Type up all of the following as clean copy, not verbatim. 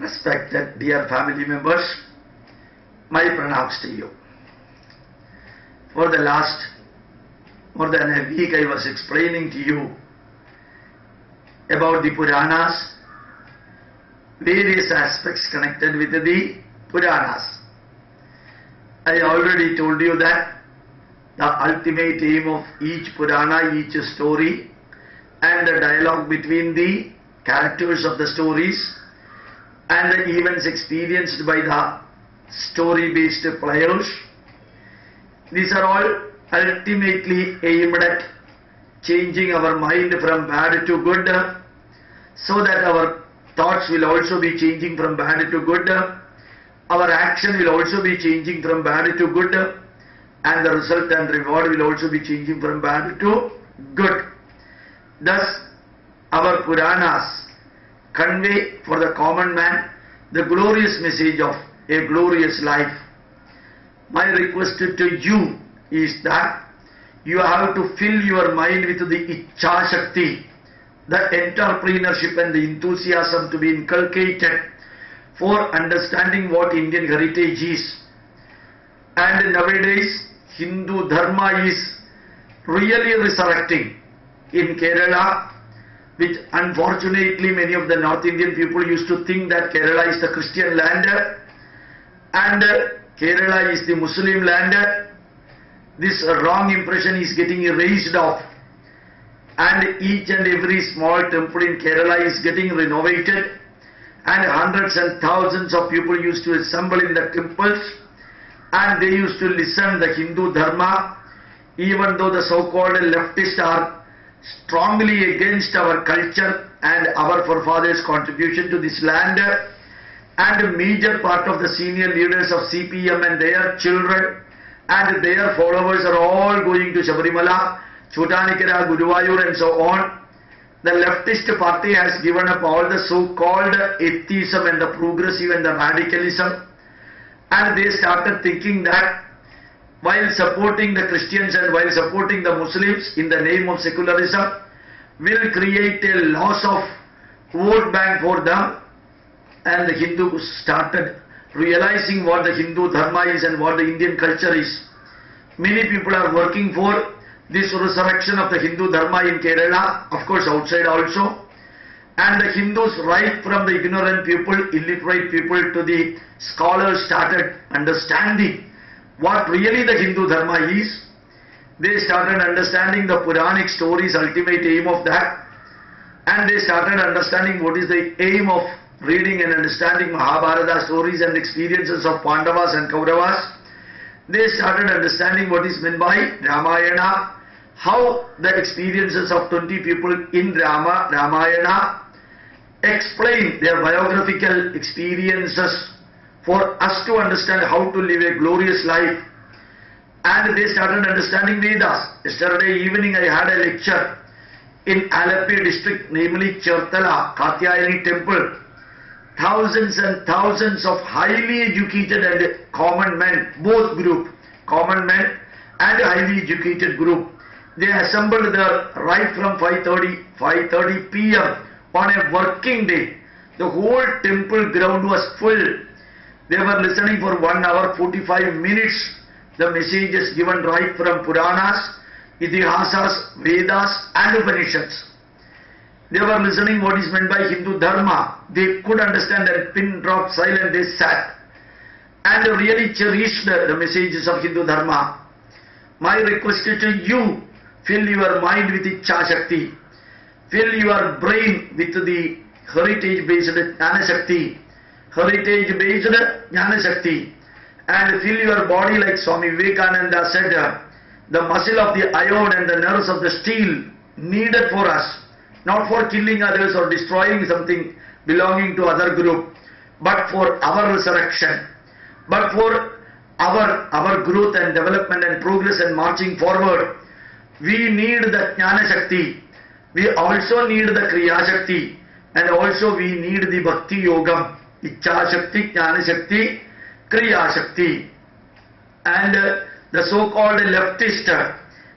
Respected dear family members, my pranams to you. For the last more than a week I was explaining to you about the Puranas, various aspects connected with the Puranas. I already told you that the ultimate aim of each Purana, each story, and the dialogue between the characters of the stories and the events experienced by the story-based players, these are all ultimately aimed at changing our mind from bad to good, so that our thoughts will also be changing from bad to good, our action will also be changing from bad to good, and the result and reward will also be changing from bad to good. Thus, our Puranas convey for the common man the glorious message of a glorious life. My request to you is that you have to fill your mind with the iccha sakthi, the entrepreneurship and the enthusiasm to be inculcated for understanding what Indian heritage is. And nowadays, Hindu dharma is really resurrecting in Kerala, which unfortunately many of the North Indian people used to think that Kerala is the Christian land and Kerala is the Muslim land. This wrong impression is getting erased off, and each and every small temple in Kerala is getting renovated, and hundreds and thousands of people used to assemble in the temples, and they used to listen the Hindu dharma, even though the so-called leftists are strongly against our culture and our forefathers' contribution to this land, and a major part of the senior leaders of CPM and their children and their followers are all going to Sabarimala, Chotanikara, Guruvayur and so on. The leftist party has given up all the so-called atheism and the progressive and the radicalism, and they started thinking that while supporting the Christians and while supporting the Muslims in the name of secularism will create a loss of vote bank for them, and the Hindus started realizing what the Hindu dharma is and what the Indian culture is. Many people are working for this resurrection of the Hindu dharma in Kerala, of course outside also, and the Hindus, right from the ignorant people, illiterate people to the scholars, started understanding what really the Hindu dharma is. They started understanding the Puranic stories, ultimate aim of that, and they started understanding what is the aim of reading and understanding Mahabharata stories and experiences of Pandavas and Kauravas. They started understanding what is meant by Ramayana, how the experiences of 20 people in Ramayana explain their biographical experiences for us to understand how to live a glorious life. And they started understanding Vedas. Yesterday evening I had a lecture in Alleppey district, namely Cherthala, Katyayani temple. Thousands and thousands of highly educated and common men, both group, common men and highly educated group, they assembled there right from 5:30 p.m. on a working day. The whole temple ground was full. They were listening for 1 hour 45 minutes. The messages given right from Puranas, Itihasas, Vedas and Upanishads. They were listening what is meant by Hindu dharma. They could understand and pin drop silent. They sat and really cherished the messages of Hindu dharma. My request to you, fill your mind with iccha sakthi, fill your brain with the heritage-based jnana sakthi, heritage-based jnana sakthi, and fill your body like Swami Vivekananda said, the muscle of the iron and the nerves of the steel needed for us, not for killing others or destroying something belonging to other group, but for our resurrection, but for our growth and development and progress and marching forward. We need the jnana sakti, we also need the kriya sakti, and also we need the bhakti yogam, iccha sakti, jnana sakti, kriya sakti. And the so-called leftist,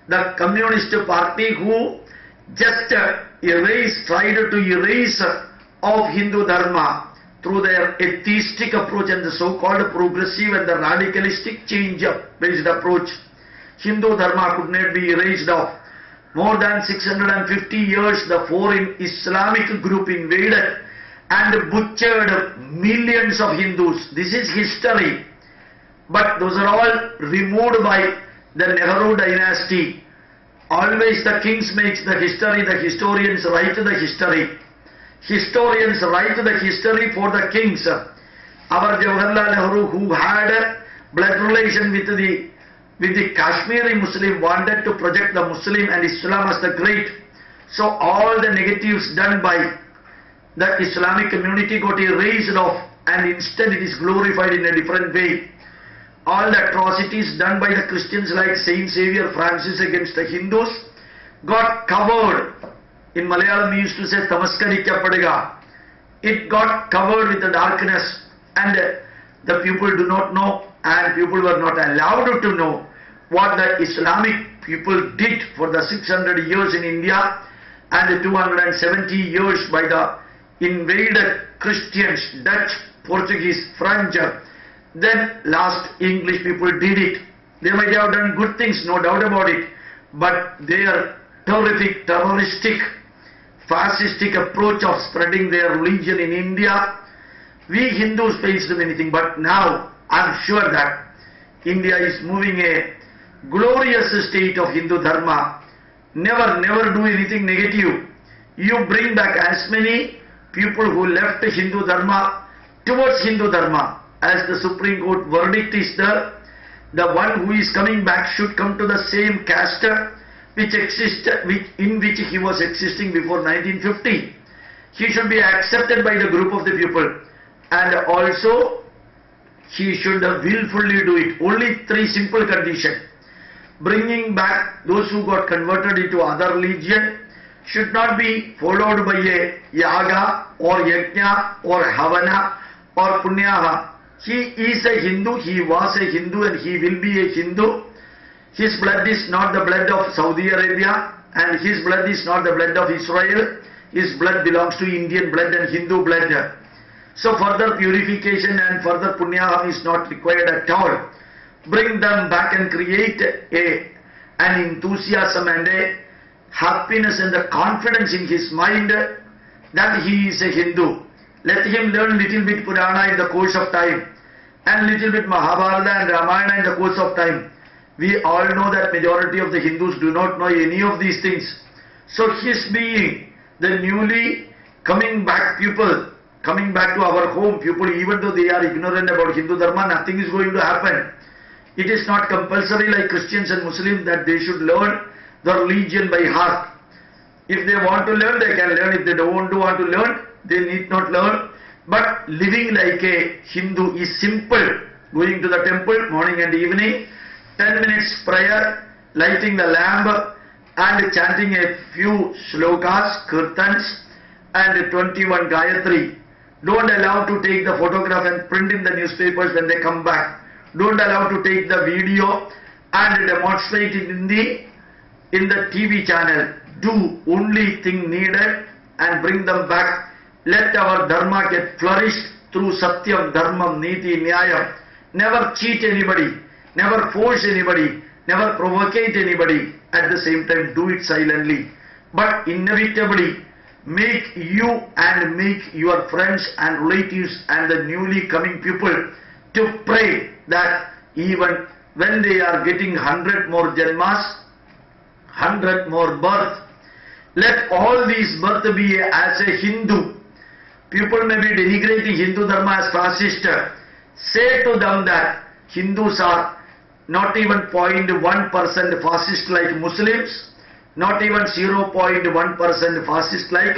the communist party who just tried to erase of Hindu dharma through their atheistic approach and the so-called progressive and the radicalistic change-based approach, Hindu dharma could not be erased off. More than 650 years, the foreign Islamic group invaded and butchered millions of Hindus. This is history. But those are all removed by the Nehru dynasty. Always the kings makes the history, the historians write the history. Historians write the history for the kings. Our Jawaharlal Nehru, who had blood relation with the Kashmiri Muslim, wanted to project the Muslim and Islam as the great. So all the negatives done by the Islamic community got erased off, and instead it is glorified in a different way. All the atrocities done by the Christians like Saint Xavier Francis against the Hindus got covered. In Malayalam we used to say Tamaskarikkapadega. It got covered with the darkness, and the people do not know, and people were not allowed to know what the Islamic people did for the 600 years in India and 270 years by the invaded Christians, Dutch, Portuguese, French. Then last English people did it. They might have done good things, no doubt about it, but their terrific, terroristic, fascistic approach of spreading their religion in India, we Hindus faced anything. But now I am sure that India is moving a glorious state of Hindu dharma. Never do anything negative. You bring back as many people who left Hindu dharma towards Hindu dharma. As the Supreme Court verdict is there, the one who is coming back should come to the same caste in which he was existing before 1950. He should be accepted by the group of the people, and also he should willfully do it. Only three simple conditions. Bringing back those who got converted into other religion should not be followed by a yaga or yajna or havana or punyaha. He is a Hindu, he was a Hindu, and he will be a Hindu. His blood is not the blood of Saudi Arabia, and his blood is not the blood of Israel. His blood belongs to Indian blood and Hindu blood. So further purification and further punyaham is not required at all. Bring them back and create an enthusiasm and a happiness and the confidence in his mind that he is a Hindu. Let him learn little bit Purana in the course of time, and little bit Mahabharata and Ramayana in the course of time. We all know that majority of the Hindus do not know any of these things. So his being the newly coming back people, coming back to our home people, even though they are ignorant about Hindu dharma, nothing is going to happen. It is not compulsory like Christians and Muslims that they should learn the religion by heart. If they want to learn, they can learn. If they don't want to learn, they need not learn. But living like a Hindu is simple. Going to the temple morning and evening, 10 minutes prayer, lighting the lamp and chanting a few slokas, kirtans and 21 Gayatri. Don't allow to take the photograph and print in the newspapers when they come back. Don't allow to take the video and demonstrate it in the TV channel. Do only thing needed and bring them back. Let our dharma get flourished through satyam, dharmam, niti, nyayam. Never cheat anybody, never force anybody, never provocate anybody. At the same time, do it silently. But inevitably, make you and make your friends and relatives and the newly coming people to pray that even when they are getting 100 more janmas, 100 more birth, let all these birth be as a Hindu. People may be denigrating Hindu dharma as fascist. Say to them that Hindus are not even 0.1% fascist like Muslims, not even 0.1% fascist like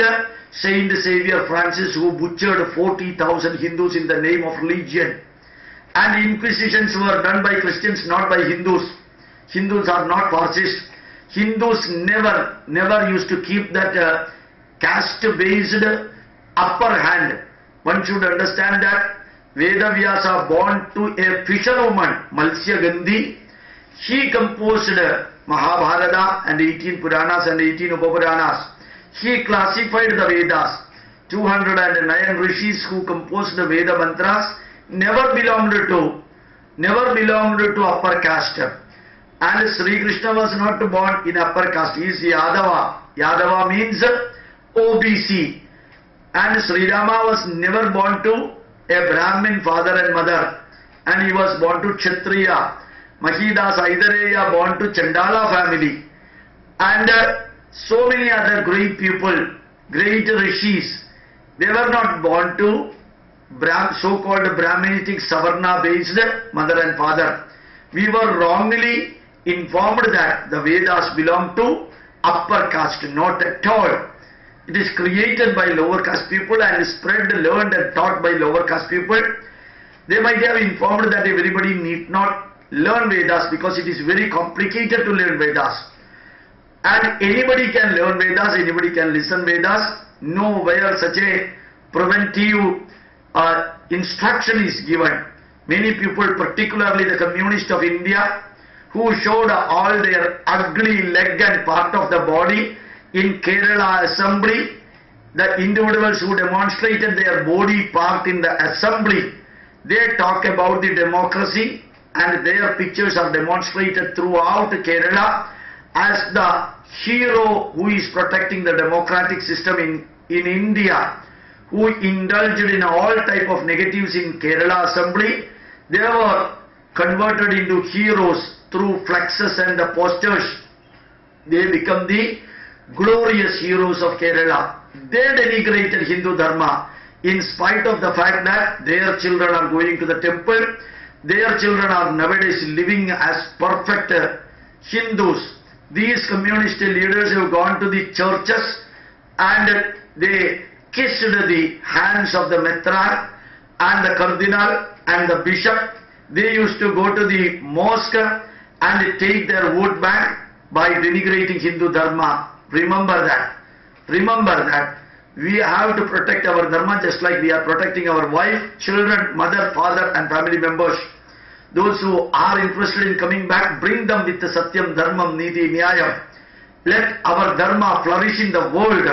Saint Xavier Francis, who butchered 40,000 Hindus in the name of religion. And inquisitions were done by Christians, not by Hindus. Hindus are not fascist. Hindus never used to keep that caste-based upper hand. One should understand that Vedavyasa, born to a fisherwoman, Malsya Gandhi, he composed Mahabharata and 18 Puranas and 18 Upapuranas. He classified the Vedas. 209 rishis who composed the Veda mantras never belonged to upper caste. And Sri Krishna was not born in upper caste. He is Yadava. Yadava means OBC. And Sri Rama was never born to a Brahmin father and mother. And he was born to Kshatriya. Mahidas Aidareya born to Chandala family. And so many other great people, great rishis, they were not born to so-called Brahminic Savarna based mother and father. We were wrongly informed that the Vedas belong to upper caste. Not at all. It is created by lower caste people and spread, learned and taught by lower caste people. They might have informed that everybody need not learn Vedas because it is very complicated to learn Vedas. And anybody can learn Vedas, anybody can listen Vedas. Nowhere such a preventive instruction is given. Many people, particularly the communists of India, who showed all their ugly leg and part of the body in Kerala assembly, the individuals who demonstrated their body part in the assembly, they talk about the democracy and their pictures are demonstrated throughout Kerala as the hero who is protecting the democratic system in India, who indulged in all type of negatives in Kerala assembly. They were converted into heroes through flexes and the posters. They become the glorious heroes of Kerala. They denigrated Hindu dharma in spite of the fact that their children are going to the temple. Their children are nowadays living as perfect Hindus. These communist leaders have gone to the churches and they kissed the hands of the metran and the cardinal and the bishop. They used to go to the mosque and take their vote back by denigrating Hindu dharma. Remember that. Remember that. We have to protect our dharma just like we are protecting our wife, children, mother, father and family members. Those who are interested in coming back, bring them with the Satyam, Dharmam, Niti, Nyayam. Let our dharma flourish in the world.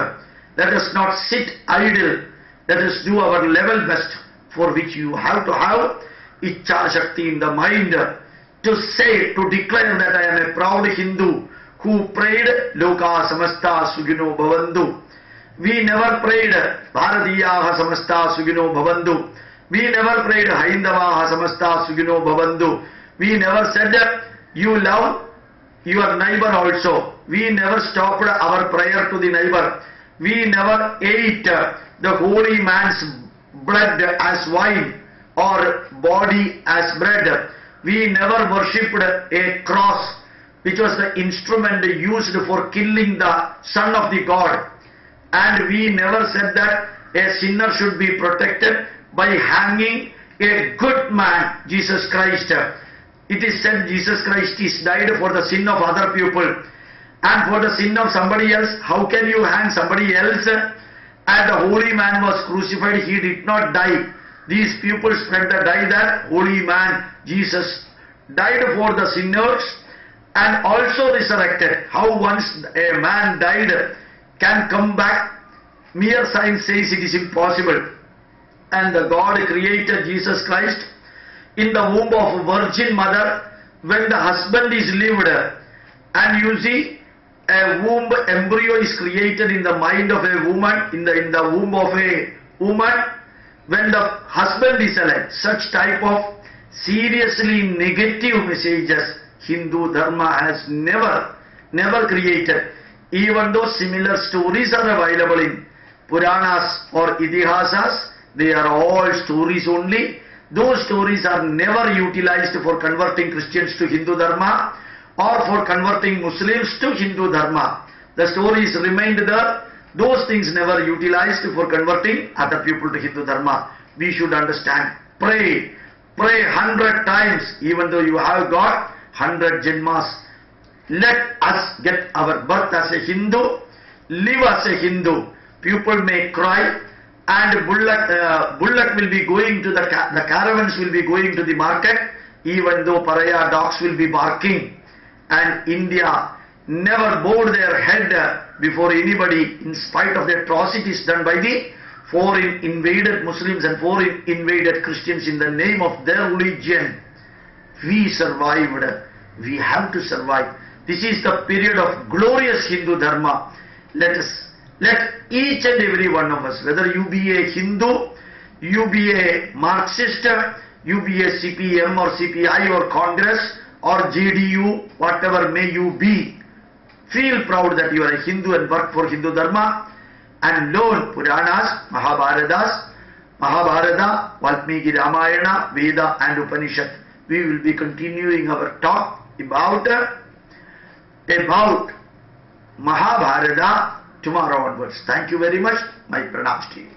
Let us not sit idle. Let us do our level best, for which you have to have iccha sakthi in the mind to say, to declare that I am a proud Hindu who prayed Loka Samasta Sugino Bhavandu. We never prayed Bharatiyaha Samasta Sugino Bhavandu. We never prayed Haindavaha Samasta Sugino Bhavandu. We never said you love your neighbor also. We never stopped our prayer to the neighbor. We never ate the holy man's blood as wine or body as bread. We never worshipped a cross, which was the instrument used for killing the son of the God. And we never said that a sinner should be protected by hanging a good man, Jesus Christ. It is said Jesus Christ is died for the sin of other people and for the sin of somebody else. How can you hang somebody else? And the holy man was crucified, he did not die. These people spread the die that holy man, Jesus, died for the sinners and also resurrected. How once a man died can come back? Mere science says it is impossible. And the God created Jesus Christ in the womb of a virgin mother when the husband is lived. And you see, a womb embryo is created in the mind of a woman, in the womb of a woman when the husband is alive. Such type of seriously negative messages Hindu dharma has never created. Even though similar stories are available in Puranas or Idihasas, they are all stories only. Those stories are never utilized for converting Christians to Hindu dharma or for converting Muslims to Hindu dharma. The stories remained there. Those things never utilized for converting other people to Hindu dharma. We should understand. Pray 100 times, even though you have got 100 janmas. Let us get our birth as a Hindu, live as a Hindu. People may cry, and bullock will be going to the caravans will be going to the market, even though Paraya dogs will be barking. And India never bowed their head before anybody in spite of the atrocities done by the foreign invaded Muslims and foreign invaded Christians in the name of their religion. We survived. We have to survive. This is the period of glorious Hindu dharma. Let each and every one of us, whether you be a Hindu, you be a Marxist, you be a CPM or CPI or Congress or JDU, whatever may you be, feel proud that you are a Hindu and work for Hindu dharma and learn Puranas, Mahabharatas, Mahabharata, Valmiki Ramayana, Veda and Upanishad. We will be continuing our talk about Mahabharata tomorrow onwards. Thank you very much. My pranams to you.